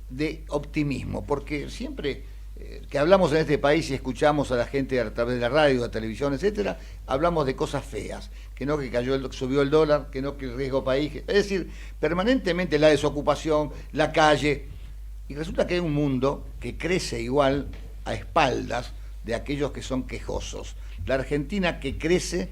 de optimismo, porque siempre que hablamos en este país y escuchamos a la gente a través de la radio, de la televisión, etcétera, hablamos de cosas feas, que no que subió el dólar, que no que el riesgo país, es decir, permanentemente la desocupación, la calle, y resulta que hay un mundo que crece igual a espaldas de aquellos que son quejosos. La Argentina que crece,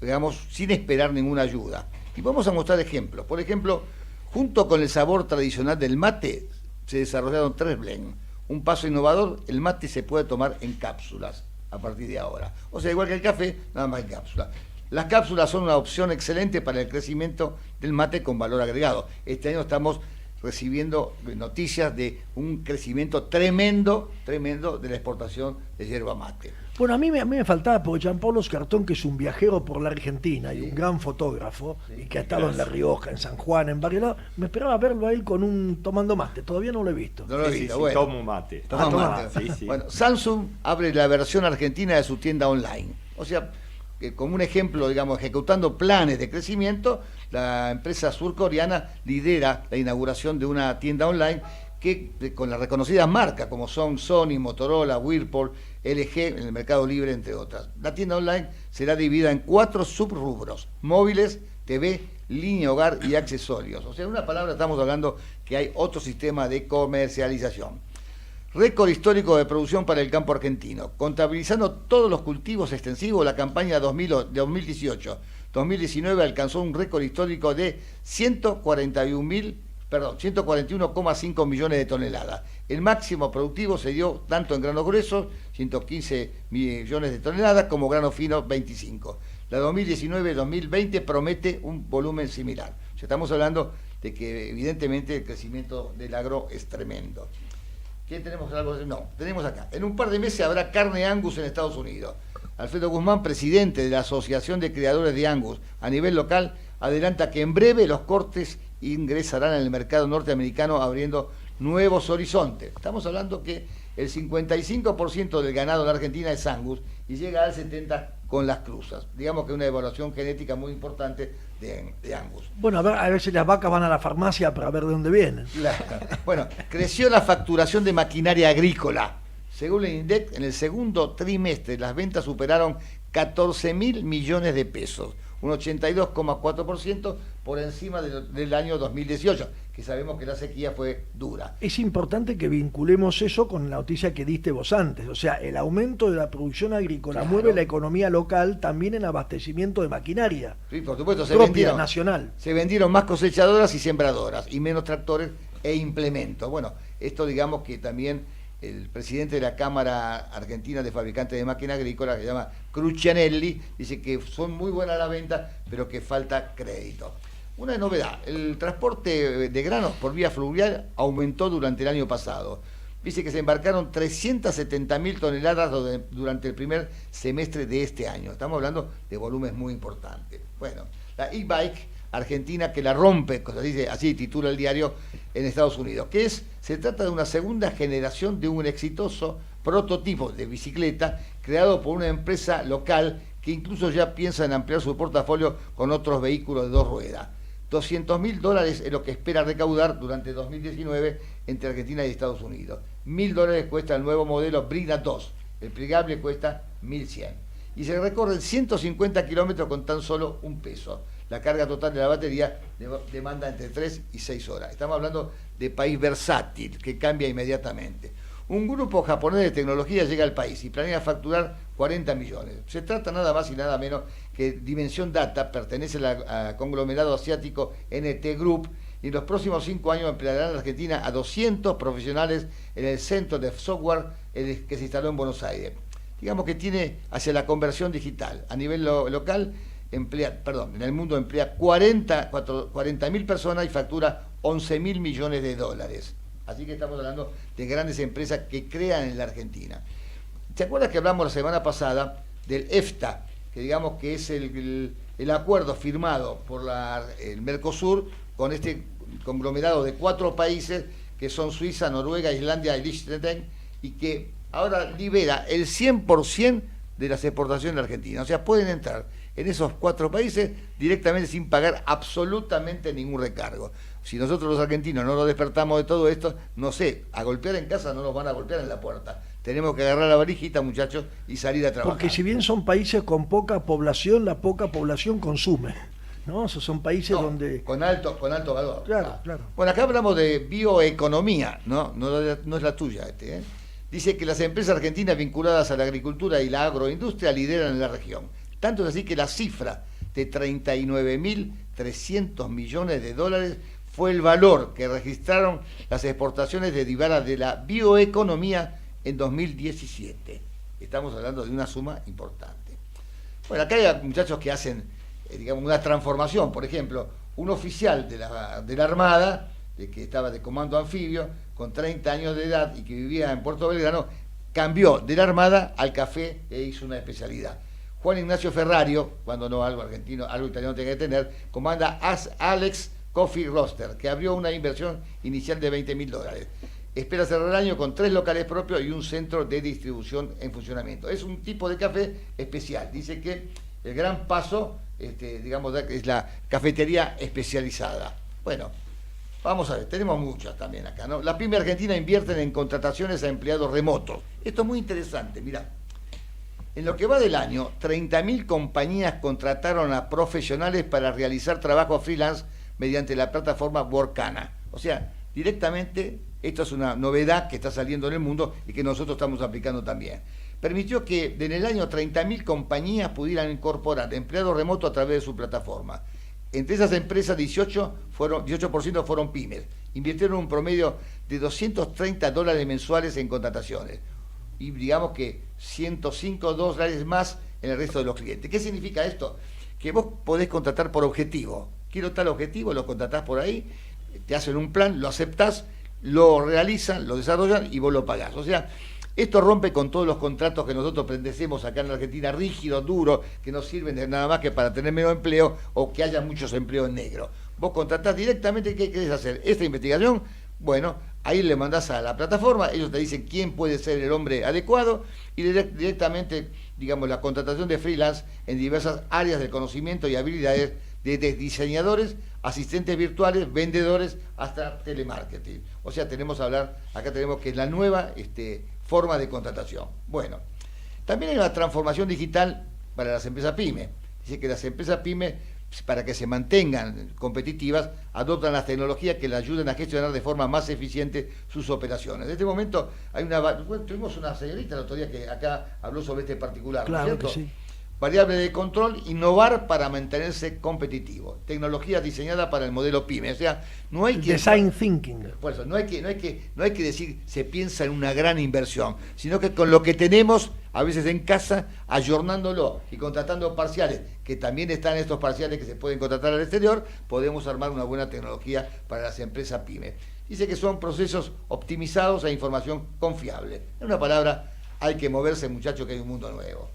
digamos, sin esperar ninguna ayuda. Y vamos a mostrar ejemplos. Por ejemplo, junto con el sabor tradicional del mate, se desarrollaron 3 blends. Un paso innovador: el mate se puede tomar en cápsulas a partir de ahora. O sea, igual que el café, nada más en cápsula. Las cápsulas son una opción excelente para el crecimiento del mate con valor agregado. Este año estamos recibiendo noticias de un crecimiento tremendo de la exportación de yerba mate. Bueno, a mí me faltaba, porque Gianpaolo Scartón, que es un viajero por la Argentina y un gran fotógrafo, y que ha estado en La Rioja, en San Juan, en varios lados, me esperaba verlo a él tomando mate. Todavía no lo he visto. No lo he visto, bueno. Tomo mate. Sí. Bueno, Samsung abre la versión argentina de su tienda online. O sea, como un ejemplo, digamos, ejecutando planes de crecimiento, la empresa surcoreana lidera la inauguración de una tienda online que con las reconocidas marcas como son Sony, Motorola, Whirlpool, LG en el Mercado Libre, entre otras. La tienda online será dividida en 4 subrubros: móviles, TV, línea hogar y accesorios. O sea, en una palabra estamos hablando que hay otro sistema de comercialización. Récord histórico de producción para el campo argentino. Contabilizando todos los cultivos extensivos, la campaña 2018-2019 alcanzó un récord histórico de 141,5 millones de toneladas. El máximo productivo se dio tanto en granos gruesos, 115 millones de toneladas, como granos finos, 25. La 2019-2020 promete un volumen similar. O sea, estamos hablando de que evidentemente el crecimiento del agro es tremendo. ¿Qué tenemos? No, tenemos acá. En un par de meses habrá carne Angus en Estados Unidos. Alfredo Guzmán, presidente de la Asociación de Criadores de Angus a nivel local, adelanta que en breve los cortes ingresarán en el mercado norteamericano, abriendo nuevos horizontes. Estamos hablando que el 55% del ganado en la Argentina es Angus y llega al 70% con las cruzas. Digamos que una evaluación genética muy importante de Angus. Bueno, a ver si las vacas van a la farmacia para ver de dónde vienen. Claro. Bueno, creció la facturación de maquinaria agrícola. Según el INDEC, en el segundo trimestre las ventas superaron 14.000 millones de pesos, un 82,4% por encima del año 2018, que sabemos que la sequía fue dura. Es importante que vinculemos eso con la noticia que diste vos antes, o sea, el aumento de la producción agrícola mueve la economía local también en abastecimiento de maquinaria. Sí, por supuesto, nacional. Se vendieron más cosechadoras y sembradoras y menos tractores e implementos. Bueno, esto digamos que también el presidente de la Cámara Argentina de Fabricantes de Máquina Agrícola, que se llama Crucianelli, dice que son muy buenas las ventas, pero que falta crédito. Una novedad, el transporte de granos por vía fluvial aumentó durante el año pasado. Dice que se embarcaron 370.000 toneladas durante el primer semestre de este año. Estamos hablando de volúmenes muy importantes. Bueno, la e-bike argentina que la rompe, así titula el diario, en Estados Unidos, se trata de una segunda generación de un exitoso prototipo de bicicleta creado por una empresa local que incluso ya piensa en ampliar su portafolio con otros vehículos de 2 ruedas. $200.000 es lo que espera recaudar durante 2019 entre Argentina y Estados Unidos. $1.000 cuesta el nuevo modelo Brida 2, el plegable cuesta $1.100. Y se recorren 150 kilómetros con tan solo $1. La carga total de la batería demanda entre 3 y 6 horas. Estamos hablando de país versátil, que cambia inmediatamente. Un grupo japonés de tecnología llega al país y planea facturar 40 millones. Se trata nada más y nada menos que Dimension Data, pertenece al conglomerado asiático NT Group, y en los próximos 5 años emplearán en Argentina a 200 profesionales en el centro de software que se instaló en Buenos Aires. Digamos que tiene hacia la conversión digital. A nivel local, en el mundo emplea 40.000 personas y factura $11.000 millones. Así que estamos hablando de grandes empresas que crean en la Argentina. ¿Te acuerdas que hablamos la semana pasada del EFTA, que digamos que es el acuerdo firmado por el Mercosur con este conglomerado de 4 países que son Suiza, Noruega, Islandia y Liechtenstein, y que ahora libera el 100% de las exportaciones de Argentina? O sea, pueden entrar en esos 4 países directamente sin pagar absolutamente ningún recargo. Si nosotros los argentinos no nos despertamos de todo esto, no sé, a golpear en casa no nos van a golpear en la puerta. Tenemos que agarrar la varijita, muchachos, y salir a trabajar. Porque si bien son países con poca población, la poca población consume, ¿no? Esos son países donde... Con alto valor. Claro. Bueno, acá hablamos de bioeconomía, ¿no? No es la tuya, ¿eh? Dice que las empresas argentinas vinculadas a la agricultura y la agroindustria lideran en la región. Tanto es así que la cifra de $39.300 millones fue el valor que registraron las exportaciones derivadas de la bioeconomía en 2017. Estamos hablando de una suma importante. Bueno, acá hay muchachos que hacen, digamos, una transformación. Por ejemplo, un oficial de la Armada, que estaba de comando anfibio, con 30 años de edad y que vivía en Puerto Belgrano, cambió de la Armada al café e hizo una especialidad. Juan Ignacio Ferrario, cuando no algo argentino, algo italiano tiene que tener, comanda Alex Coffee Roaster, que abrió una inversión inicial de $20.000. Espera cerrar el año con 3 locales propios y un centro de distribución en funcionamiento. Es un tipo de café especial. Dice que el gran paso, digamos, es la cafetería especializada. Bueno, vamos a ver, tenemos muchas también acá, ¿no? Las pymes argentinas invierten en contrataciones a empleados remotos. Esto es muy interesante, mirá. En lo que va del año, 30.000 compañías contrataron a profesionales para realizar trabajo freelance mediante la plataforma Workana. O sea, directamente, esto es una novedad que está saliendo en el mundo y que nosotros estamos aplicando también. Permitió que en el año 30.000 compañías pudieran incorporar empleados remotos a través de su plataforma. Entre esas empresas, 18% fueron pymes. Invirtieron un promedio de $230 mensuales en contrataciones. Y digamos que $105 más en el resto de los clientes. ¿Qué significa esto? Que vos podés contratar por objetivo. Quiero tal objetivo, lo contratás por ahí, te hacen un plan, lo aceptás, lo realizan, lo desarrollan y vos lo pagás. O sea, esto rompe con todos los contratos que nosotros prendecemos acá en la Argentina, rígidos, duros, que no sirven de nada más que para tener menos empleo o que haya muchos empleos en negro. Vos contratás directamente, ¿qué querés hacer? Esta investigación, bueno, ahí le mandás a la plataforma, ellos te dicen quién puede ser el hombre adecuado y directamente, digamos, la contratación de freelance en diversas áreas de conocimiento y habilidades, desde diseñadores, asistentes virtuales, vendedores, hasta telemarketing. O sea, acá tenemos que es la nueva forma de contratación. Bueno, también hay una transformación digital para las empresas pymes. Dice que las empresas pymes, para que se mantengan competitivas, adoptan las tecnologías que les ayuden a gestionar de forma más eficiente sus operaciones. En este momento hay tuvimos una señorita el otro día que acá habló sobre este particular, claro, ¿no es cierto? que sí. Variable de control, innovar para mantenerse competitivo. Tecnología diseñada para el modelo PYME. O sea, no hay que... Design thinking. Por eso, no hay que decir se piensa en una gran inversión, sino que con lo que tenemos, a veces en casa, ayornándolo y contratando parciales, que también están estos parciales que se pueden contratar al exterior, podemos armar una buena tecnología para las empresas PYME. Dice que son procesos optimizados e información confiable. En una palabra, hay que moverse, muchachos, que hay un mundo nuevo.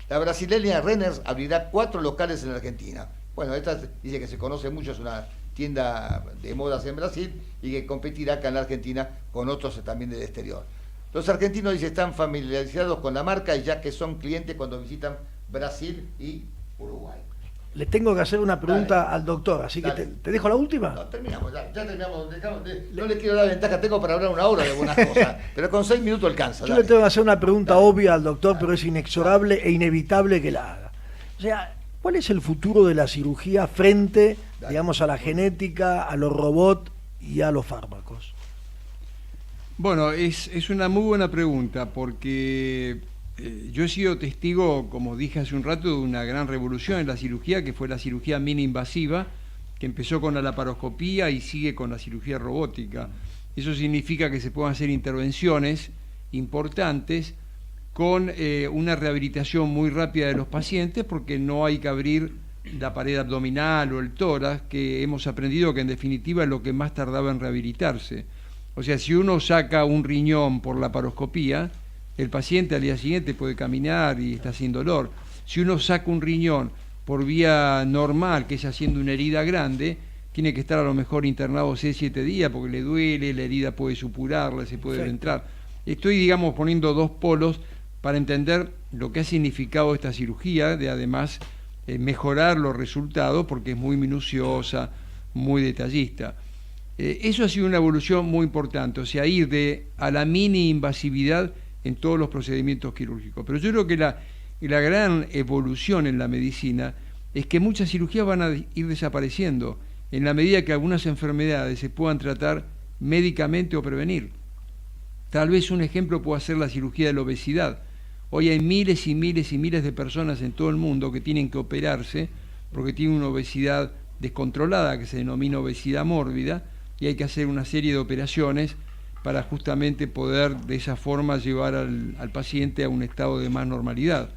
La brasileña Renners abrirá 4 locales en la Argentina. Bueno, esta dice que se conoce mucho, es una tienda de modas en Brasil y que competirá acá en la Argentina con otros también del exterior. Los argentinos, dice, están familiarizados con la marca y ya que son clientes cuando visitan Brasil y Uruguay. Le tengo que hacer una pregunta al doctor, así que te dejo la última. No, terminamos, ya terminamos. No le quiero dar ventaja, tengo para hablar 1 hora de buenas cosas, pero con 6 minutos alcanza. Yo le tengo que hacer una pregunta obvia al doctor, pero es inexorable e inevitable que la haga. O sea, ¿cuál es el futuro de la cirugía frente, digamos, a la genética, a los robots y a los fármacos? Bueno, es una muy buena pregunta, porque yo he sido testigo, como dije hace un rato, de una gran revolución en la cirugía, que fue la cirugía mini invasiva, que empezó con la laparoscopía y sigue con la cirugía robótica. Eso significa que se pueden hacer intervenciones importantes con una rehabilitación muy rápida de los pacientes, porque no hay que abrir la pared abdominal o el tórax, que hemos aprendido que en definitiva es lo que más tardaba en rehabilitarse. O sea, si uno saca un riñón por laparoscopía, el paciente al día siguiente puede caminar y está sin dolor. Si uno saca un riñón por vía normal, que es haciendo una herida grande, tiene que estar a lo mejor internado 6-7 días porque le duele, la herida puede supurarla, se puede entrar. Estoy, digamos, poniendo 2 polos para entender lo que ha significado esta cirugía, de además mejorar los resultados, porque es muy minuciosa, muy detallista. Eso ha sido una evolución muy importante, o sea, ir a la mini invasividad en todos los procedimientos quirúrgicos. Pero yo creo que la gran evolución en la medicina es que muchas cirugías van a ir desapareciendo en la medida que algunas enfermedades se puedan tratar médicamente o prevenir. Tal vez un ejemplo pueda ser la cirugía de la obesidad. Hoy hay miles y miles y miles de personas en todo el mundo que tienen que operarse porque tienen una obesidad descontrolada, que se denomina obesidad mórbida, y hay que hacer una serie de operaciones para justamente poder de esa forma llevar al paciente a un estado de más normalidad.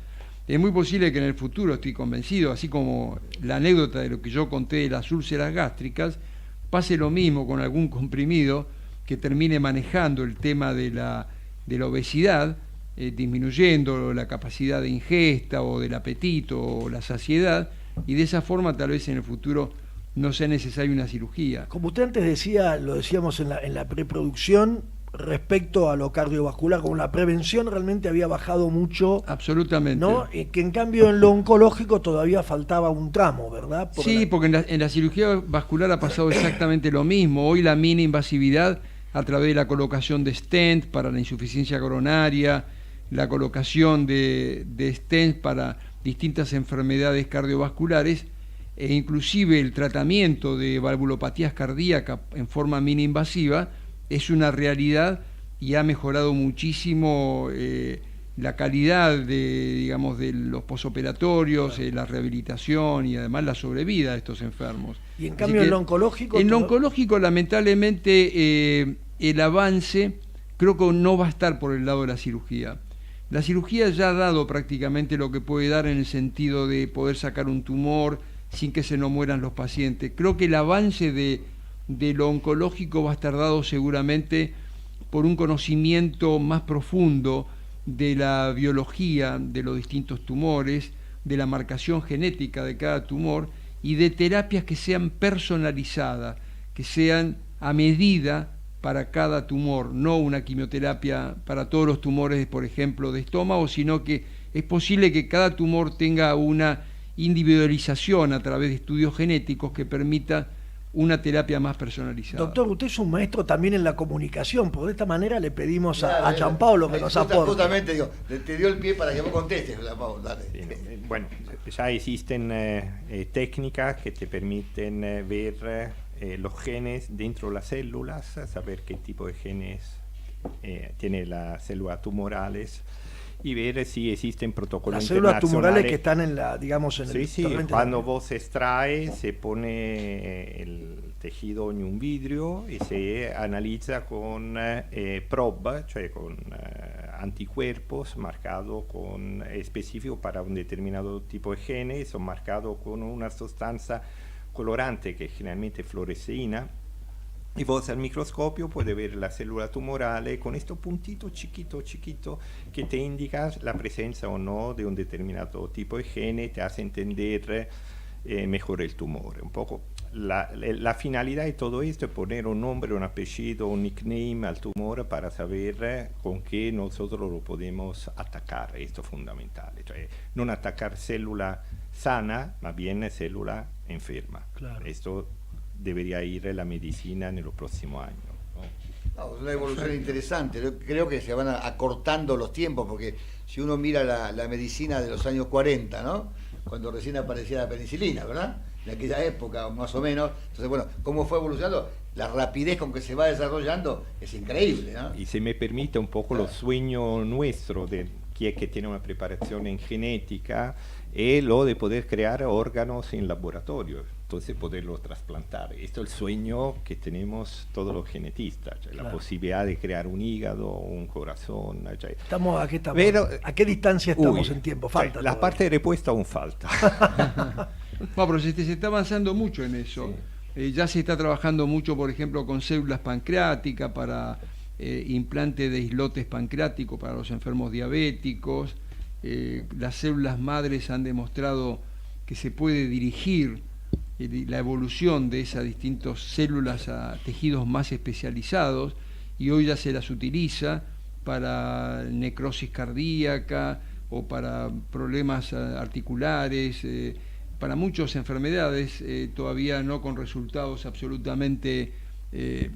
Es muy posible que en el futuro, estoy convencido, así como la anécdota de lo que yo conté de las úlceras gástricas, pase lo mismo con algún comprimido que termine manejando el tema de la obesidad, disminuyendo la capacidad de ingesta o del apetito o la saciedad, y de esa forma tal vez en el futuro no sea necesaria una cirugía. Como usted antes decía, lo decíamos en la preproducción, respecto a lo cardiovascular, como la prevención realmente había bajado mucho. Absolutamente. ¿No? Que en cambio en lo oncológico todavía faltaba un tramo, ¿verdad? Porque en la cirugía vascular ha pasado exactamente lo mismo. Hoy la mini invasividad, a través de la colocación de stent para la insuficiencia coronaria, la colocación de stent para distintas enfermedades cardiovasculares, e inclusive el tratamiento de valvulopatías cardíacas en forma mini invasiva, es una realidad y ha mejorado muchísimo la calidad de los posoperatorios, la rehabilitación y además la sobrevida de estos enfermos. Y en cambio en lo oncológico... En lo oncológico, lamentablemente, el avance creo que no va a estar por el lado de la cirugía. La cirugía ya ha dado prácticamente lo que puede dar en el sentido de poder sacar un tumor sin que se nos mueran los pacientes. Creo que el avance de lo oncológico va a estar dado seguramente por un conocimiento más profundo de la biología de los distintos tumores, de la marcación genética de cada tumor y de terapias que sean personalizadas, que sean a medida para cada tumor, no una quimioterapia para todos los tumores, por ejemplo, de estómago, sino que es posible que cada tumor tenga una individualización a través de estudios genéticos que permita una terapia más personalizada. Doctor, usted es un maestro también en la comunicación, porque de esta manera le pedimos a Gianpaolo que nos aporte. Justamente, digo, te dio el pie para que vos contestes, Gianpaolo, dale. Bueno, ya existen técnicas que te permiten ver los genes dentro de las células, saber qué tipo de genes tiene las células tumorales y ver si existen protocolos internacionales. Las células tumorales que están en la, digamos, en el sí, cuando vos extraes, se pone el tejido en un vidrio y se analiza con probe, cioè con anticuerpos marcados con específico para un determinado tipo de genes, son marcados con una sustancia colorante que generalmente es fluoresceína. Y vos al microscopio puedes ver la célula tumorale con este puntito chiquito que te indica la presencia o no de un determinado tipo de gene, te hace entender mejor el tumor. Un poco la finalidad de todo esto es poner un nombre, un apellido, un nickname al tumor para saber con qué nosotros lo podemos atacar. Esto es fundamental. Cioè, no atacar célula sana, más bien célula enferma. Claro. Esto debería ir la medicina en los próximos años, ¿no? No, es una evolución interesante. Yo creo que se van acortando los tiempos, porque si uno mira la medicina de los años 40, ¿no? Cuando recién aparecía la penicilina, ¿verdad? En aquella época, más o menos. Entonces, bueno, cómo fue evolucionando, la rapidez con que se va desarrollando es increíble, ¿no? Y se me permite un poco lo sueño nuestro de quien que tiene una preparación en genética, es lo de poder crear órganos en laboratorio, entonces poderlos trasplantar. Esto es el sueño que tenemos todos los genetistas, cioè, claro. La posibilidad de crear un hígado, un corazón. Cioè. ¿A qué estamos? Pero, ¿A qué distancia estamos en tiempo? Falta. La parte de repuesto aún falta. No, pero se está avanzando mucho en eso. Sí. Ya se está trabajando mucho, por ejemplo, con células pancreáticas para implante de islotes pancreáticos para los enfermos diabéticos. Las células madres han demostrado que se puede dirigir la evolución de esas distintas células a tejidos más especializados, y hoy ya se las utiliza para necrosis cardíaca o para problemas articulares, para muchas enfermedades, todavía no con resultados absolutamente, que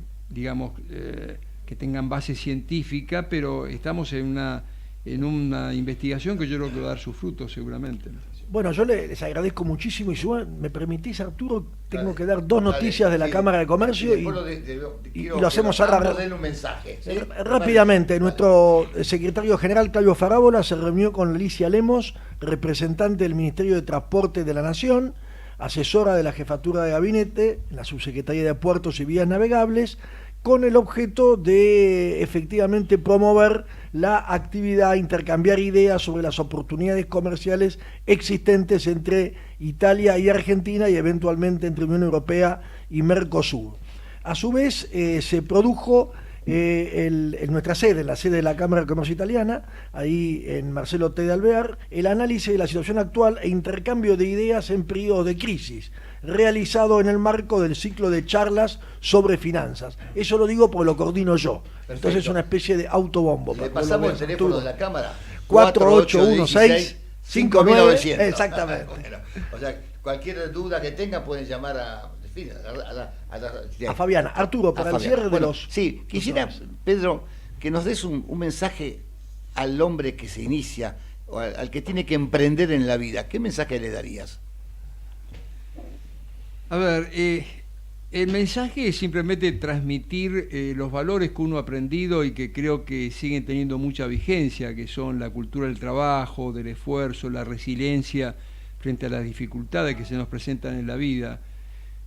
tengan base científica, pero estamos en una investigación que yo creo que va a dar sus frutos seguramente. Bueno, yo les agradezco muchísimo, y si vos me permitís, Arturo, tengo que dar dos noticias de la Cámara de Comercio y lo hacemos ahora. Un mensaje, ¿sí? Rápidamente. Nuestro secretario general, Claudio Farabola, se reunió con Alicia Lemos, representante del Ministerio de Transporte de la Nación, asesora de la Jefatura de Gabinete, la Subsecretaría de Puertos y Vías Navegables, con el objeto de efectivamente promover la actividad, intercambiar ideas sobre las oportunidades comerciales existentes entre Italia y Argentina y eventualmente entre Unión Europea y Mercosur. A su vez, se produjo en nuestra sede, en la sede de la Cámara de Comercio Italiana, ahí en Marcelo T. de Alvear, el análisis de la situación actual e intercambio de ideas en periodos de crisis, realizado en el marco del ciclo de charlas sobre finanzas. Eso lo digo porque lo coordino yo. Perfecto. Entonces es una especie de autobombo. Le pasamos el teléfono de la Cámara. 4816-5900. Exactamente. Bueno, o sea, cualquier duda que tengan pueden llamar a Fabiana. Arturo, para el cierre de los... Sí, quisiera, Pedro, que nos des un mensaje al hombre que se inicia, o al que tiene que emprender en la vida. ¿Qué mensaje le darías? A ver, el mensaje es simplemente transmitir los valores que uno ha aprendido y que creo que siguen teniendo mucha vigencia, que son la cultura del trabajo, del esfuerzo, la resiliencia frente a las dificultades que se nos presentan en la vida.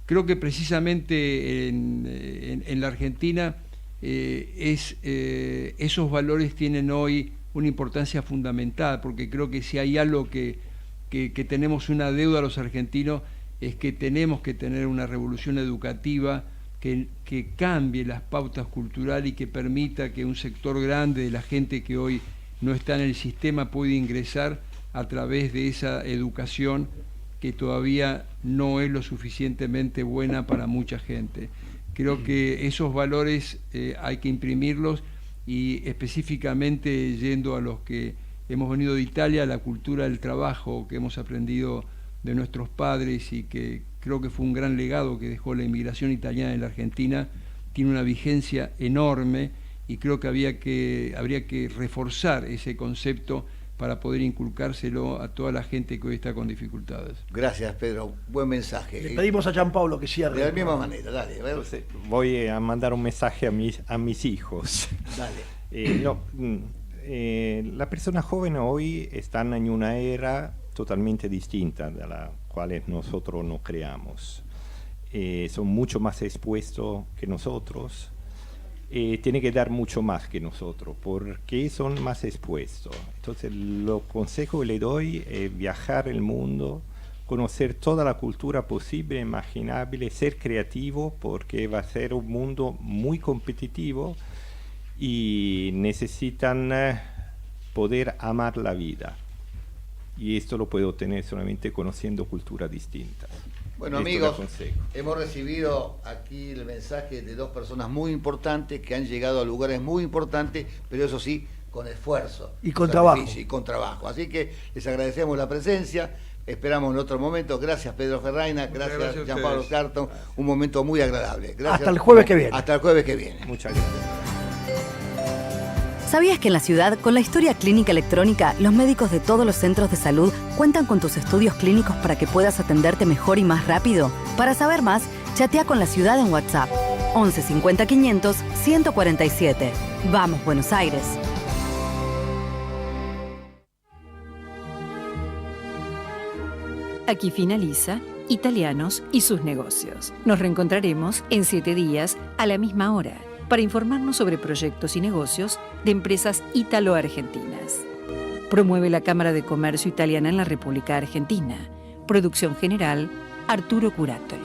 Creo que precisamente en la Argentina esos valores tienen hoy una importancia fundamental, porque creo que si hay algo que tenemos una deuda a los argentinos, es que tenemos que tener una revolución educativa que cambie las pautas culturales y que permita que un sector grande de la gente que hoy no está en el sistema pueda ingresar a través de esa educación que todavía no es lo suficientemente buena para mucha gente. Creo que esos valores hay que imprimirlos, y específicamente yendo a los que hemos venido de Italia, la cultura del trabajo que hemos aprendido de nuestros padres y que creo que fue un gran legado que dejó la inmigración italiana en la Argentina, tiene una vigencia enorme y creo que habría que reforzar ese concepto para poder inculcárselo a toda la gente que hoy está con dificultades. Gracias, Pedro. Buen mensaje. Le pedimos a Gianpaolo que cierre. De la misma manera, dale. A ver. Entonces, voy a mandar un mensaje a mis hijos. Dale. Las personas jóvenes hoy están en una era totalmente distinta de la cual nosotros nos creamos. Son mucho más expuestos que nosotros. Tienen que dar mucho más que nosotros porque son más expuestos. Entonces, los consejos que le doy es viajar el mundo, conocer toda la cultura posible e imaginable, ser creativo porque va a ser un mundo muy competitivo y necesitan poder amar la vida. Y esto lo puedo obtener solamente conociendo culturas distintas. Bueno, amigos, hemos recibido aquí el mensaje de dos personas muy importantes que han llegado a lugares muy importantes, pero eso sí, con esfuerzo. Y con trabajo. Y con trabajo. Así que les agradecemos la presencia, esperamos en otro momento. Gracias, Pedro Ferraina, gracias, Gianpaolo Carton. Un momento muy agradable. Gracias. Hasta el jueves que viene. Hasta el jueves que viene. Muchas gracias. ¿Sabías que en la ciudad, con la historia clínica electrónica, los médicos de todos los centros de salud cuentan con tus estudios clínicos para que puedas atenderte mejor y más rápido? Para saber más, chatea con la ciudad en WhatsApp. 11 50 500 147. Vamos, Buenos Aires. Aquí finaliza Italianos y sus negocios. Nos reencontraremos en 7 días a la misma hora para informarnos sobre proyectos y negocios de empresas ítalo-argentinas. Promueve la Cámara de Comercio Italiana en la República Argentina. Producción general, Arturo Curato.